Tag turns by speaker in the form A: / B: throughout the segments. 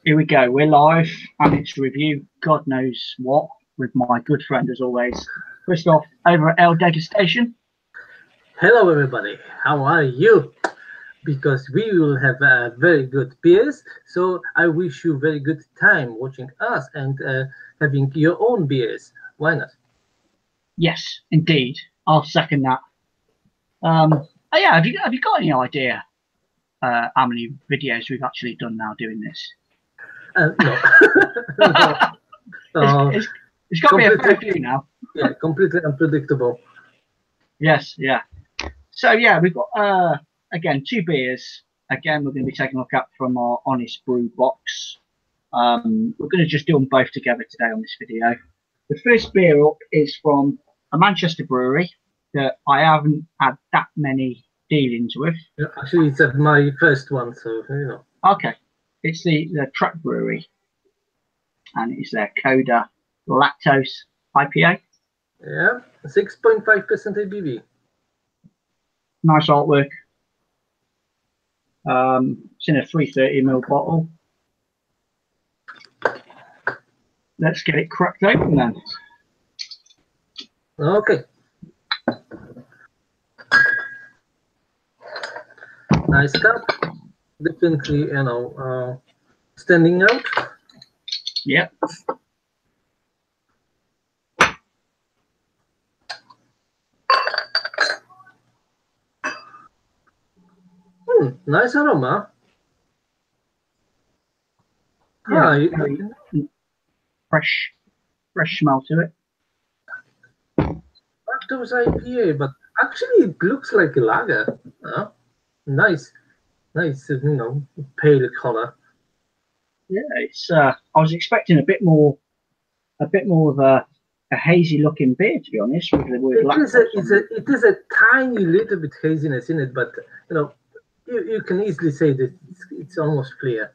A: Here we go. We're live, and it's a review. God knows what, with my good friend as always, Christoph over at Degustation.
B: Hello, everybody. How are you? Because we will have very good beers. So I wish you very good time watching us and having your own beers. Why not?
A: Yes, indeed. I'll second that. Oh yeah, have you got any idea how many videos we've actually done now doing this?
B: No. No.
A: It's got to be a fair few now.
B: Yeah, completely unpredictable.
A: Yes, yeah. So yeah, we've got again 2 beers. Again, we're going to be taking a look at from our Honest Brew box. We're going to just do them both together today on this video. The first beer up is from a Manchester brewery that I haven't had that many dealings with.
B: Yeah, actually, it's my first one, so you know.
A: Okay, it's the Trek Brewery, and it's their Koda lactose IPA.
B: Yeah, 6.5% ABV.
A: Nice artwork. It's in a 330ml bottle. Let's get it cracked open then.
B: Okay. Nice cup. Definitely, you know, standing out.
A: Yep.
B: Nice aroma.
A: Yeah, fresh smell to it.
B: Lactose IPA, but actually it looks like a lager. Nice, you know, pale color.
A: Yeah, it's. I was expecting a bit more of a hazy looking beer, to be honest. With the word
B: it is a tiny little bit haziness in it, but you know, you can easily say that it's almost clear.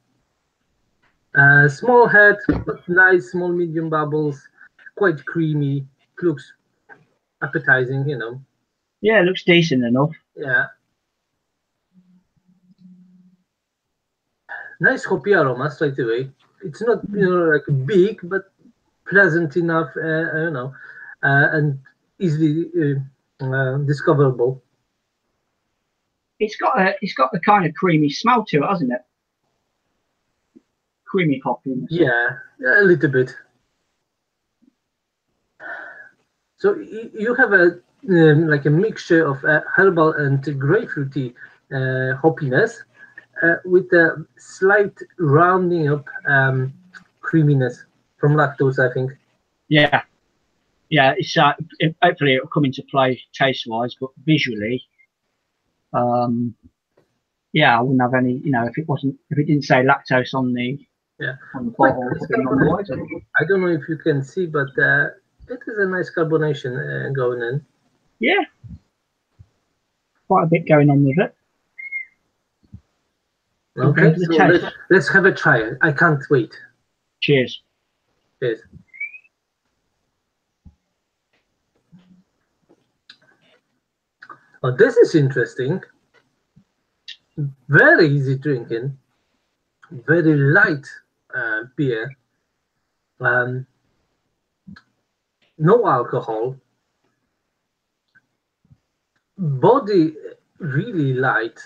B: Small head, but nice small medium bubbles, quite creamy. Looks appetizing, you know.
A: Yeah, it looks decent enough.
B: Yeah. Nice hoppy aroma straight away. It's not, you know, like big, but pleasant enough, you know, and easily discoverable.
A: It's got a kind of creamy smell to it, hasn't it? Creamy hoppiness.
B: Yeah, a little bit. So you have a like a mixture of herbal and grapefruity hoppiness with a slight rounding up creaminess from lactose, I think.
A: Yeah, it's hopefully it'll come into play taste wise, but visually, yeah, I wouldn't have any. You know, if it didn't say lactose on the bottle,
B: I don't know if you can see, but it is a nice carbonation going in.
A: Yeah, quite a bit going on with it.
B: Okay, so let's have a try. I can't wait.
A: Cheers.
B: Cheers. Oh, this is interesting. Very easy drinking. Very light beer. No alcohol. Body really light.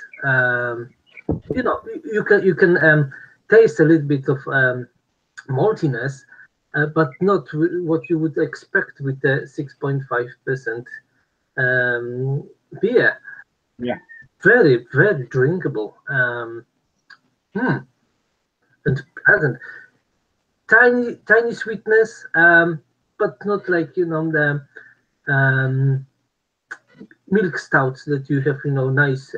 B: You know, you can taste a little bit of maltiness, but not what you would expect with the 6.5% beer.
A: Yeah.
B: Very, very drinkable. And pleasant. Tiny sweetness, but not like, you know, the milk stouts that you have, you know, nice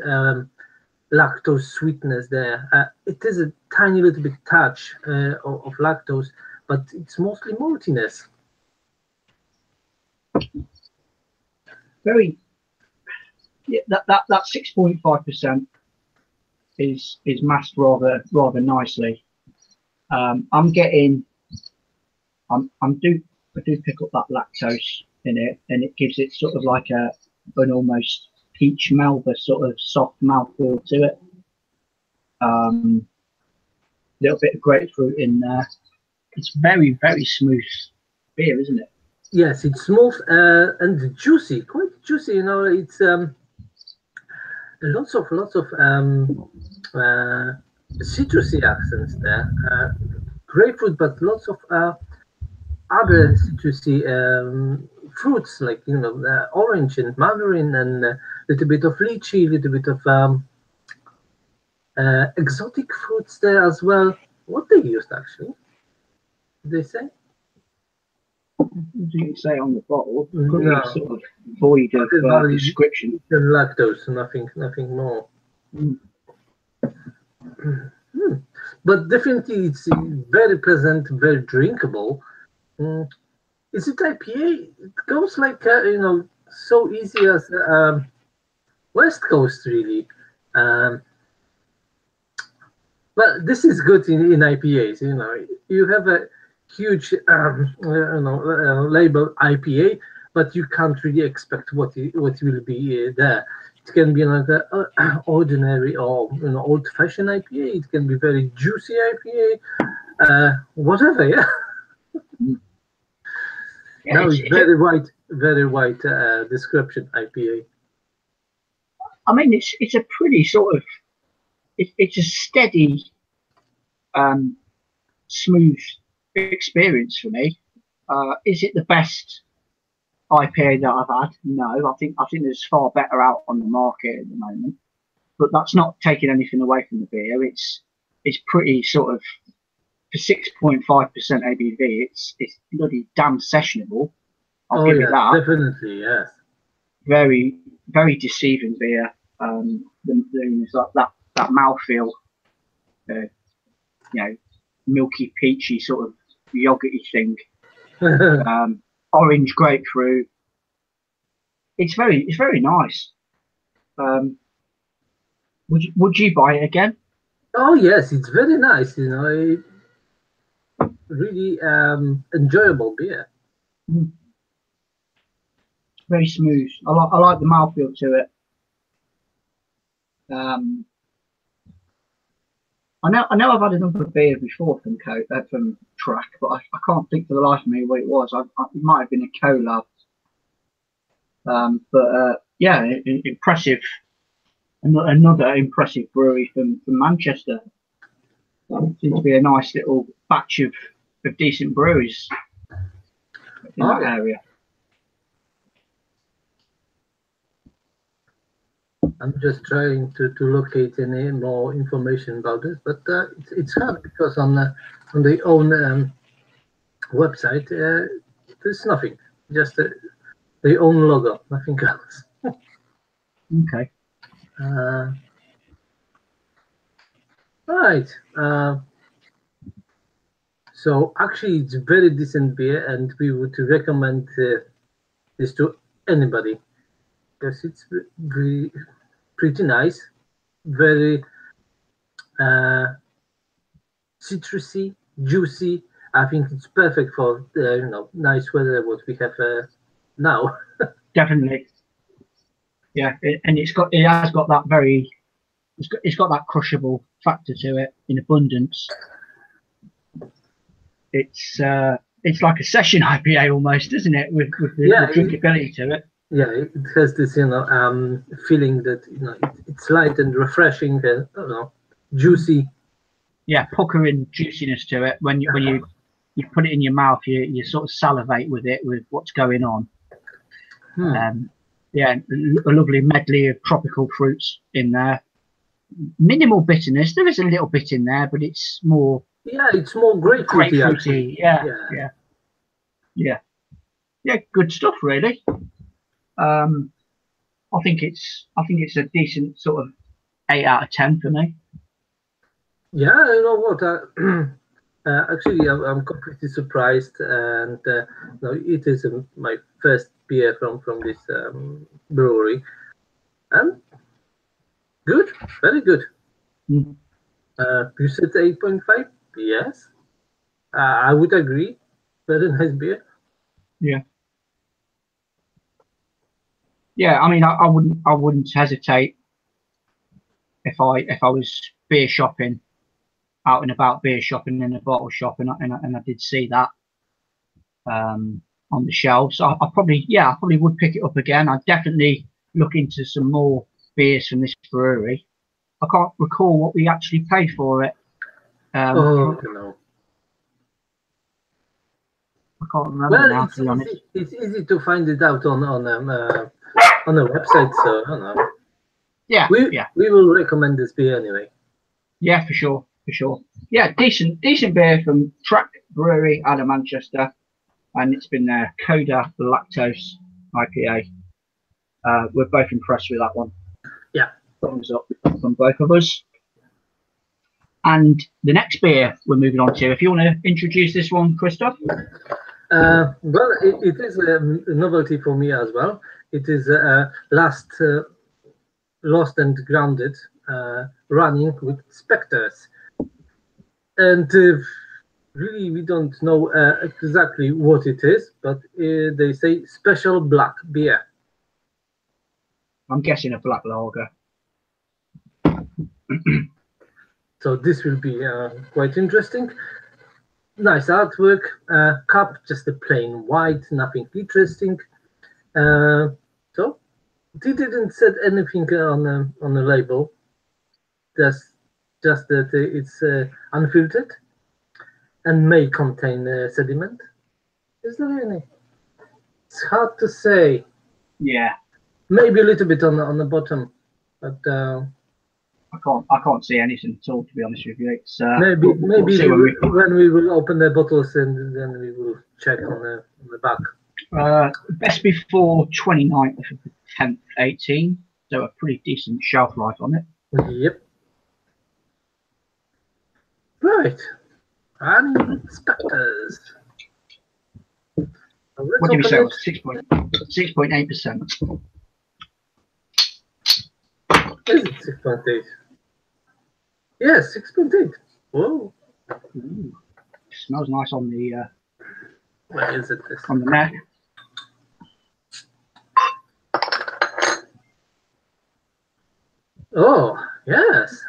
B: lactose sweetness there. It is a tiny little bit touch of lactose, but it's mostly maltiness.
A: Very. Yeah, that 6.5% is masked rather nicely. I do pick up that lactose in it, and it gives it sort of like an almost peach Melba sort of soft mouthfeel to it. little bit of grapefruit in there. It's very, very smooth beer, isn't it?
B: Yes, it's smooth and juicy, quite juicy. You know, it's lots of citrusy accents there. Grapefruit, but lots of other citrusy fruits like orange and mandarin and a little bit of lychee, a little bit of exotic fruits there as well. What they used actually? Did they say?
A: What do you say on the bottle?
B: No,
A: Pretty sort of void of description.
B: Lactose, nothing more. But definitely, it's very pleasant, very drinkable. Is it IPA? It goes like so easy as West Coast, really. Well, this is good in IPAs. You know, you have a huge label IPA, but you can't really expect what will be there. It can be like an ordinary or old-fashioned IPA. It can be very juicy IPA, whatever. Yeah. Now it's very wide description IPA.
A: I mean, it's a pretty sort of it's a steady, smooth experience for me. Is it the best IPA that I've had? No, I think there's far better out on the market at the moment. But that's not taking anything away from the beer. It's pretty sort of for 6.5% ABV. It's bloody damn sessionable. I'll give it that.
B: Definitely, yes.
A: Very, very deceiving beer. That mouthfeel, milky, peachy sort of yogurty thing. Orange grapefruit. It's very nice. Would you buy it again?
B: Oh yes, it's very nice. You know, really enjoyable beer.
A: Very smooth. I like the mouthfeel to it. I know I've had another beer before from Track, but I can't think for the life of me what it was. It might have been a Koda. Impressive. Another impressive brewery from Manchester. Seems to be a nice little batch of decent breweries in that area.
B: I'm just trying to locate any more information about this, but it's hard because on their own website there's nothing, just their own logo, nothing else.
A: Okay.
B: Right. So actually, it's very decent beer, and we would recommend this to anybody because it's pretty nice, very citrusy, juicy. I think it's perfect for nice weather what we have now.
A: Definitely. Yeah, and it has got that it's got that crushable factor to it in abundance. It's like a session IPA almost, isn't it? With the drinkability to it.
B: Yeah, it has this feeling that it's light and refreshing, juicy.
A: Yeah, puckering juiciness to it. When you put it in your mouth, you sort of salivate with it, with what's going on. A lovely medley of tropical fruits in there. Minimal bitterness. There is a little bit in there, but it's more.
B: Yeah, it's more grapefruity.
A: Yeah. Good stuff, really. I think it's a decent sort of 8 out of 10 for me.
B: Yeah, you know what? Actually, I'm completely surprised, and it is my first beer from this brewery, and good, very good. You said 8.5? Yes, I would agree. Very nice beer.
A: Yeah. I mean, I wouldn't hesitate if I was beer shopping out and about beer shopping in a bottle shop, and I did see that on the shelves. I probably would pick it up again. I'd definitely look into some more beers from this brewery. I can't recall what we actually paid for it.
B: No.
A: I can't remember now,
B: to be honest. It's easy to find it out on a website, so I don't know.
A: Yeah,
B: we will recommend this beer anyway.
A: Yeah, for sure. Yeah, decent beer from Track Brewery out of Manchester, and it's been Koda Lactose IPA. We're both impressed with that one.
B: Yeah,
A: thumbs up from both of us. And the next beer we're moving on to, if you want to introduce this one, Christoph.
B: Well, it is a novelty for me as well. It is Lost and Grounded, running with Spectres. And really, we don't know exactly what it is, but they say special black beer.
A: I'm guessing a black lager.
B: So this will be quite interesting. Nice artwork. Cup, just a plain white, nothing interesting. So they didn't set anything on the label. Just that it's unfiltered and may contain sediment. Is there any? It's hard to say.
A: Yeah.
B: Maybe a little bit on the bottom, but
A: I can't see anything at all, to be honest with you. It's
B: maybe when we will open the bottles and then we will check on the back.
A: Best before 29th of the 10th, 18. So a pretty decent shelf life on it.
B: Yep. Right. And Spectres.
A: What did we say? 6.8%.
B: Is it 6.8? Yes, 6.8. Whoa.
A: Ooh. Smells nice on the
B: Where is it?
A: On the neck.
B: Oh, yes.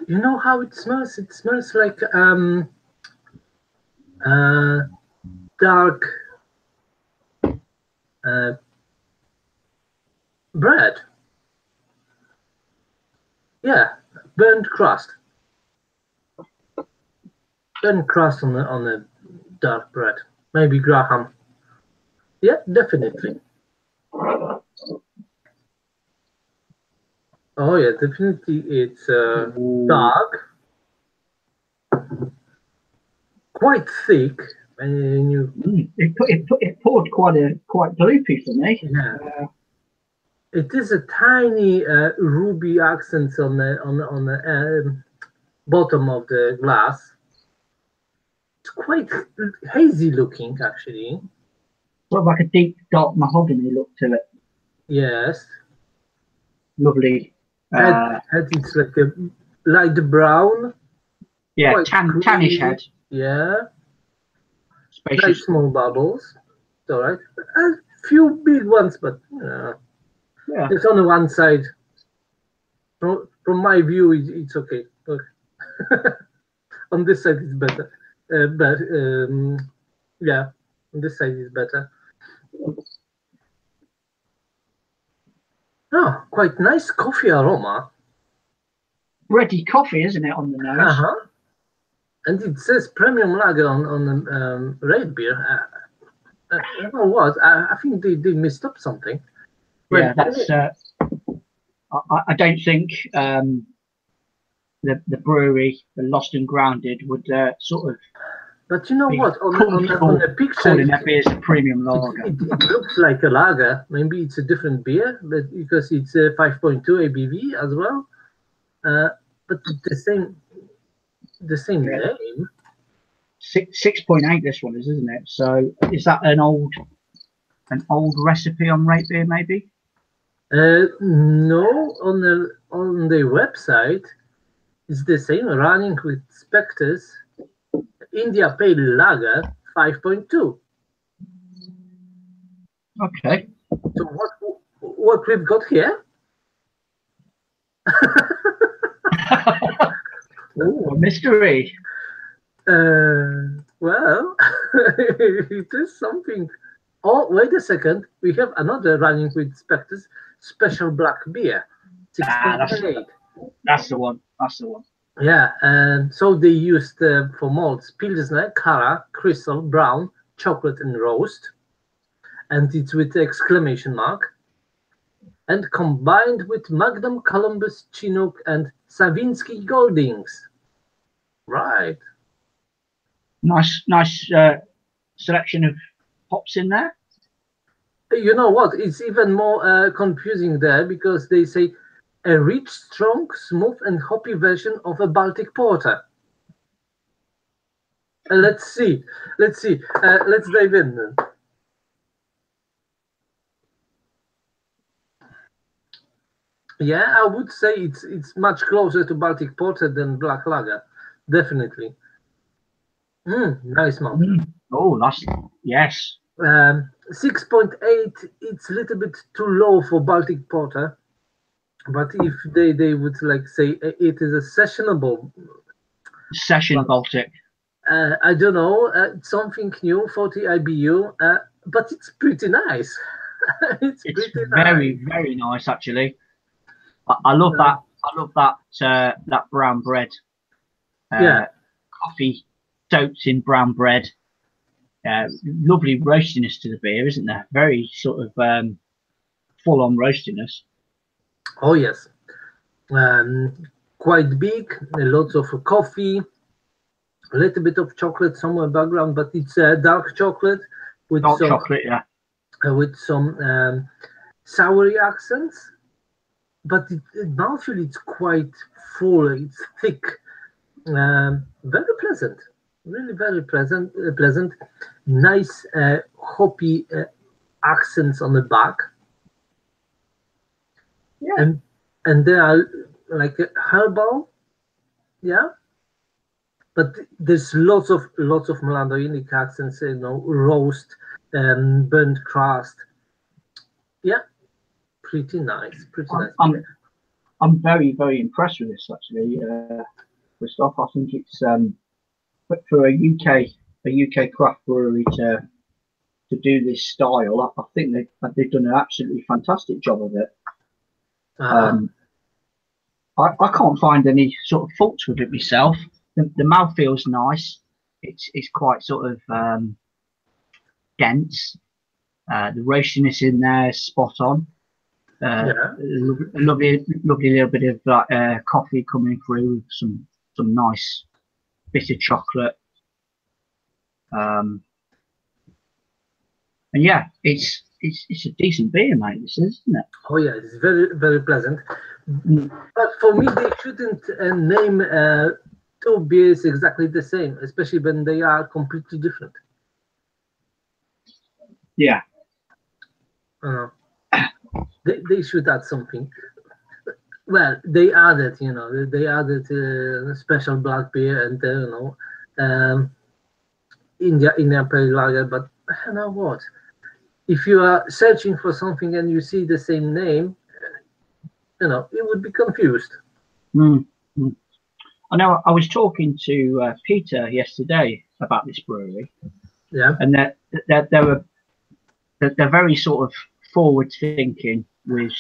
B: You know how it smells? It smells like dark bread. Yeah, burnt crust. Burnt crust on the dark bread. Maybe Graham. Yeah, definitely. Oh yeah, definitely. It's dark, quite thick, and you.
A: It poured quite gloopy for me.
B: Yeah. It is a tiny ruby accents on the bottom of the glass. It's quite hazy looking, actually.
A: Sort of like a deep dark mahogany look to it.
B: Yes.
A: Lovely.
B: Head it's like a light brown.
A: Yeah, tannish head.
B: Yeah.
A: Spacious.
B: Very small bubbles. It's all right. A few big ones, but
A: yeah.
B: It's on the one side. From my view, it's okay. Look. On this side, it's better. But yeah, on this side is better. Oh, quite nice coffee aroma.
A: Bready coffee, isn't it, on the nose?
B: Uh-huh. And it says premium lager on the red beer. I don't know what. I think they messed up something.
A: Yeah, that's. I don't think the brewery, the Lost and Grounded, would sort of.
B: But you know what? On the picture,
A: calling that beer a premium lager.
B: It looks like a lager. Maybe it's a different beer, but because it's 5.2 ABV as well. But the same name.
A: 6.8. This one is, isn't it? So is that an old recipe on Rate Beer, maybe?
B: No, on the website, it's the same. Running with Spectres, India Pale Lager 5.2.
A: Okay.
B: So what we've got here?
A: Oh, a mystery.
B: Well, it is something. Oh, wait a second. We have another running with Spectres special black beer,
A: Ah,
B: 6.8.
A: that's the one. That's the one.
B: Yeah, and so they used for malts Pilsner, Cara, Crystal, Brown, Chocolate, and Roast. And it's with exclamation mark. And combined with Magnum, Columbus, Chinook, and Savinsky Goldings. Right.
A: Nice selection of hops in there.
B: You know what? It's even more confusing there because they say a rich, strong, smooth, and hoppy version of a Baltic porter. Let's see. Let's dive in then. Yeah, I would say it's much closer to Baltic porter than black lager, definitely. Nice mouth.
A: Oh, that's yes.
B: 6.8. It's a little bit too low for Baltic porter, but if they would like say it is a sessionable
A: Session Baltic.
B: I don't know, something new, 40 IBU, but it's pretty nice. it's pretty
A: very,
B: nice.
A: very nice actually. I love that. I love that brown bread.
B: Yeah.
A: Coffee soaked in brown bread. Lovely roastiness to the beer, isn't there? Very sort of full-on roastiness.
B: Oh yes. Quite big. Lots of coffee. A little bit of chocolate somewhere background, but it's dark chocolate with
A: Dark
B: some
A: chocolate, yeah.
B: With some soury accents. But mouthfeel it's quite full. It's thick. Very pleasant. Really very pleasant. Nice hoppy accents on the back.
A: Yeah.
B: And they are like herbal. Yeah. But there's lots of melanoinic accents, roast, burnt crust. Yeah, pretty nice.
A: I'm very, very impressed with this actually, Christoph. I think it's for a UK craft brewery to do this style. I think they've done an absolutely fantastic job of it. I can't find any sort of faults with it myself. The mouth feels nice. It's quite sort of dense. The roastiness in there is spot on. A lovely little bit of like coffee coming through with some nice bit of chocolate. And yeah, it's a decent beer, mate. This is, isn't it?
B: Oh yeah, it's very very pleasant. But for me, they shouldn't name two beers exactly the same, especially when they are completely different.
A: Yeah.
B: They should add something. Well, they added, they added special black beer and Indian Pale Lager. But you know what? If you are searching for something and you see the same name, you would be confused.
A: I know. I was talking to Peter yesterday about this brewery.
B: Yeah.
A: And they're very sort of forward thinking with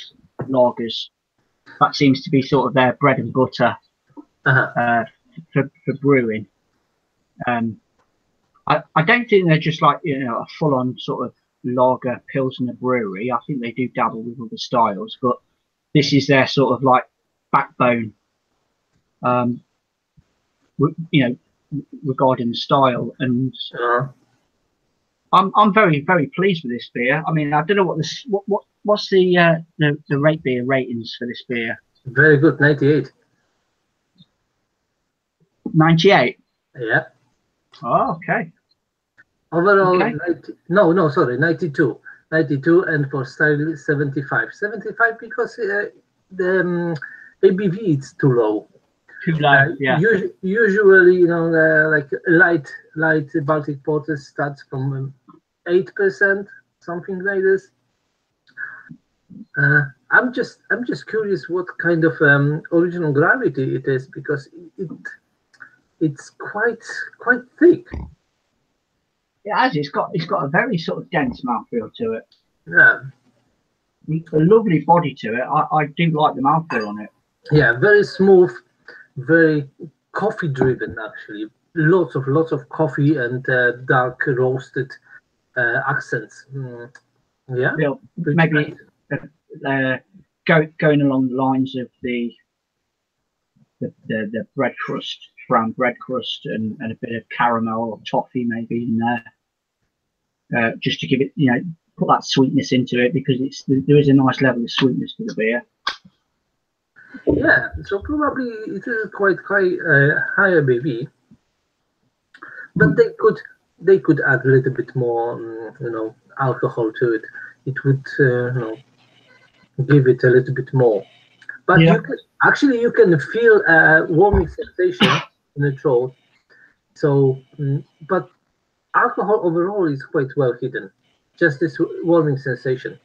A: lagers. That seems to be sort of their bread and butter for brewing. I don't think they're just like a full on sort of lager pilsner brewery. I think they do dabble with other styles, but this is their sort of like backbone. Regarding the style, and I'm very very pleased with this beer. I mean, I don't know what's the rate beer ratings for this beer.
B: Very good, 98.
A: 98.
B: Yeah.
A: Oh, okay.
B: Overall, okay. 92. 92, and for style 75. 75 because the ABV is too low.
A: Too low, yeah.
B: Usually, like light Baltic porter starts from 8%, something like this. I'm just curious what kind of original gravity it is, because it's quite thick.
A: It has. It's got a very sort of dense mouthfeel to it.
B: Yeah.
A: A lovely body to it. I do like the mouthfeel on it.
B: Yeah, very smooth, very coffee driven actually. Lots of coffee and dark roasted accents. Yeah,
A: maybe going along the lines of the bread crust, brown bread crust, and a bit of caramel or toffee maybe in there, just to give it, put that sweetness into it, because there is a nice level of sweetness to the beer.
B: Yeah, so probably it is quite high ABV, but they could add a little bit more, alcohol to it. It would, give it a little bit more. But
A: Yeah.
B: you can feel a warming sensation in the throat. So, but alcohol overall is quite well hidden. Just this warming sensation.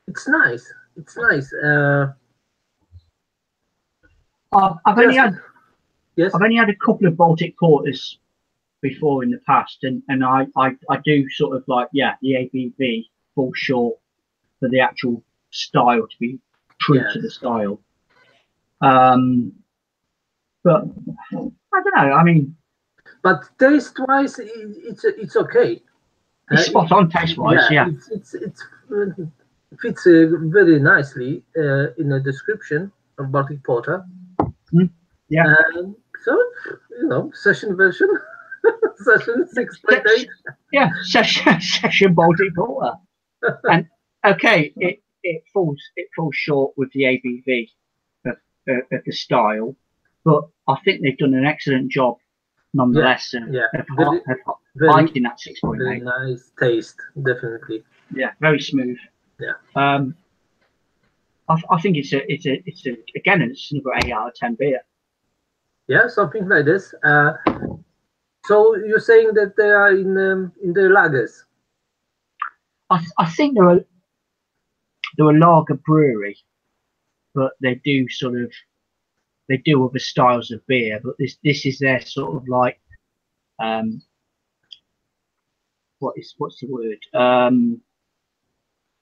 B: It's nice. It's nice.
A: I've only had a couple of Baltic porters before in the past, and I do sort of like, the ABV falls short for the actual style to be true to the style. But I don't know. I mean,
B: but taste-wise, it's okay.
A: It's spot on taste-wise. Yeah,
B: it fits very nicely in the description of Baltic Porter.
A: Yeah.
B: So session version, session 6.8.
A: Yeah, session Baltic Porter. And okay, it falls short with the ABV of the style, but I think they've done an excellent job nonetheless of hiding that 6.8.
B: Very nice taste, definitely.
A: Yeah, very smooth.
B: Yeah.
A: I think it's another 8 out of 10 beer.
B: Yeah, something like this. So you're saying that they are in the lagers?
A: I think they're a lager brewery, but they do other styles of beer. But this is their sort of like what's the word?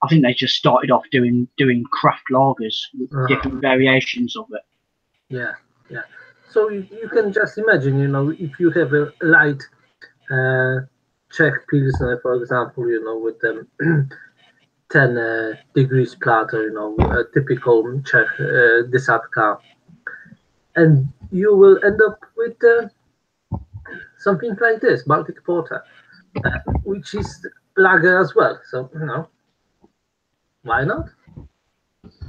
A: I think they just started off doing craft lagers with different variations of it.
B: Yeah, yeah. So you can just imagine, if you have a light Czech Pilsner, for example, with 10 degrees platter, a typical Czech desadka, and you will end up with something like this, Baltic Porter, which is lager as well. So, why not?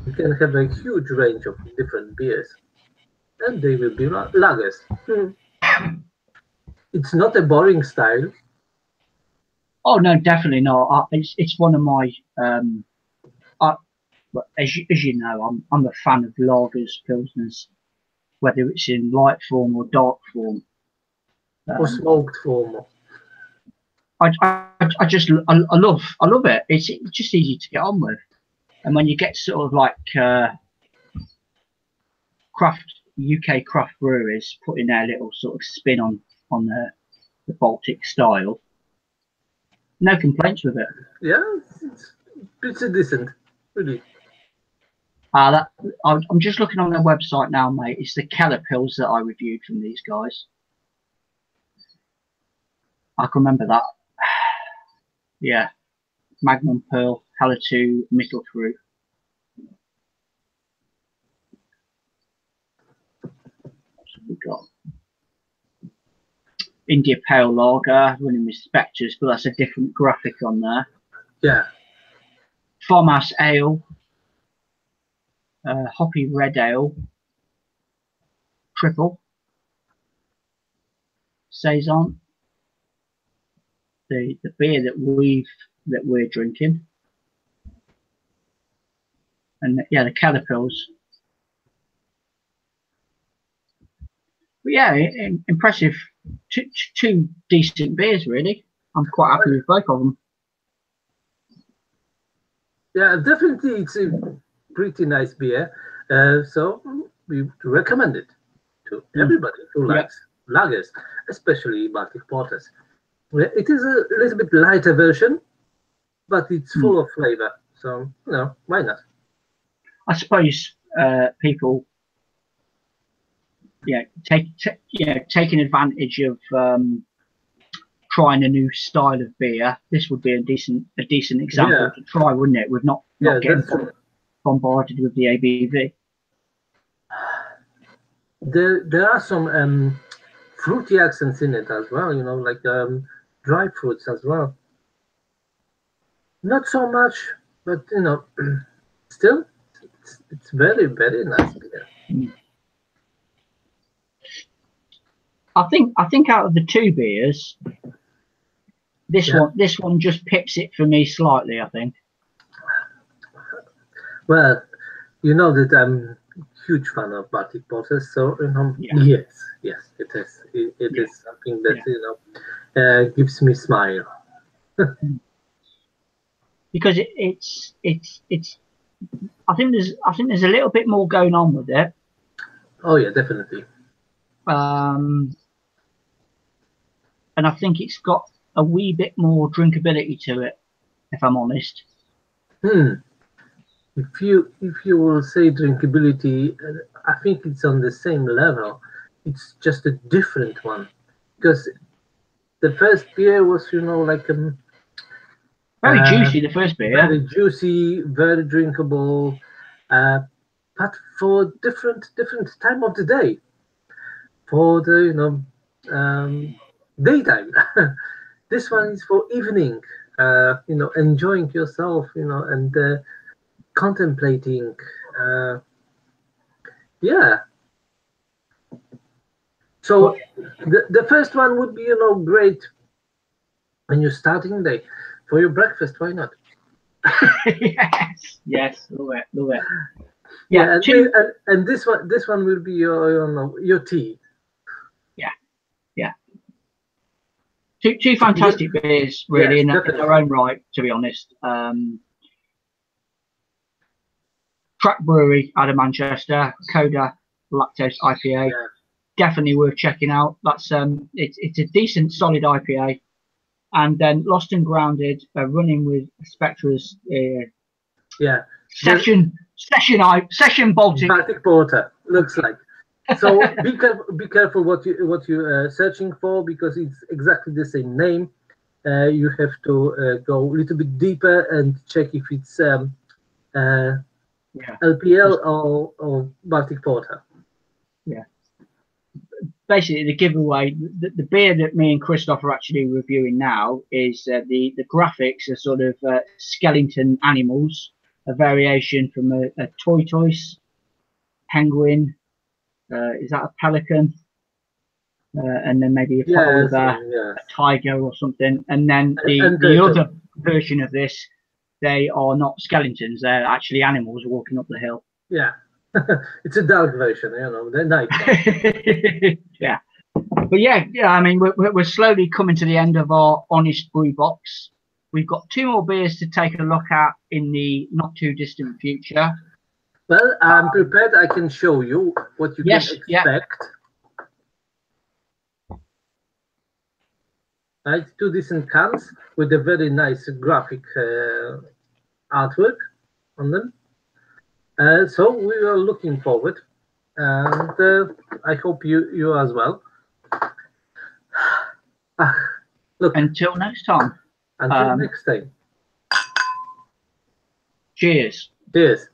B: You can have a huge range of different beers, and they will be lagers. It's not a boring style.
A: Oh no, definitely not. It's one of my as you know, I'm a fan of lagers, pilsners, whether it's in light form or dark form,
B: Or smoked form.
A: I love it. It's just easy to get on with, and when you get sort of like UK craft breweries putting their little sort of spin on the Baltic style, no complaints with it.
B: Yeah, it's pretty decent, really.
A: I'm just looking on their website now, mate. It's the Keller Pills that I reviewed from these guys. I can remember that. Yeah, Magnum Pearl, Hallertau, Mittelfru. We got India Pale Lager running with Spectres, but that's a different graphic on there.
B: Yeah.
A: Farmhouse Ale, Hoppy Red Ale, Triple, Saison, the beer that we're drinking, and the Caterpillars. But yeah, impressive. Two decent beers, really. I'm quite happy with both of them.
B: Yeah, definitely, it's a pretty nice beer. So we recommend it to everybody who
A: Yeah.
B: likes lagers, especially Baltic porters. It is a little bit lighter version, but it's full of flavor. So why not?
A: I suppose people, taking advantage of trying a new style of beer. This would be a decent example to try, wouldn't it? With not getting bombarded with the ABV.
B: There are some fruity accents in it as well. Like dry fruits as well. Not so much, but still, it's very, very nice beer.
A: I think out of the two beers, this one just pips it for me slightly, I think.
B: Well, you know that I'm a huge fan of Baltic porters, so yes, it is. It is something that gives me smile.
A: Because it's I think there's a little bit more going on with it.
B: Oh yeah, definitely.
A: And I think it's got a wee bit more drinkability to it, if I'm honest.
B: If you will say drinkability, I think it's on the same level. It's just a different one, because the first beer was like
A: very juicy. The first beer,
B: very juicy, very drinkable, but for different time of the day, for the daytime. This one is for evening, enjoying yourself, and contemplating. Yeah. So the first one would be great when you're starting the day for your breakfast. Why not?
A: yes, love it.
B: Yeah, and this one will be your tea.
A: Yeah. Two fantastic beers, really, in their own right. To be honest, Track Brewery out of Manchester, Koda Lactose IPA, definitely worth checking out. That's it's a decent, solid IPA. And then Lost and Grounded, running with Spectres. Session
B: Baltic Porter looks like. So be careful what you searching for, because it's exactly the same name. You have to go a little bit deeper and check if it's LPL or Baltic Porter.
A: Yeah. Basically, the giveaway, the beer that me and Christoph are actually reviewing now is the graphics are sort of skeleton animals, a variation from a tortoise, penguin. Is that a pelican? And then maybe a polar bear, a tiger or something. And then the other version of this, they are not skeletons, they're actually animals walking up the hill.
B: Yeah. It's a dark version, the night one.
A: Yeah. But I mean, we're slowly coming to the end of our Honest Brew box. We've got two more beers to take a look at in the not too distant future.
B: Well, I'm prepared. I can show you what you can expect. Right, two decent cans with a very nice graphic artwork on them. So we are looking forward, and I hope you as well. Look.
A: Until next time.
B: Until next time.
A: Cheers.
B: Cheers.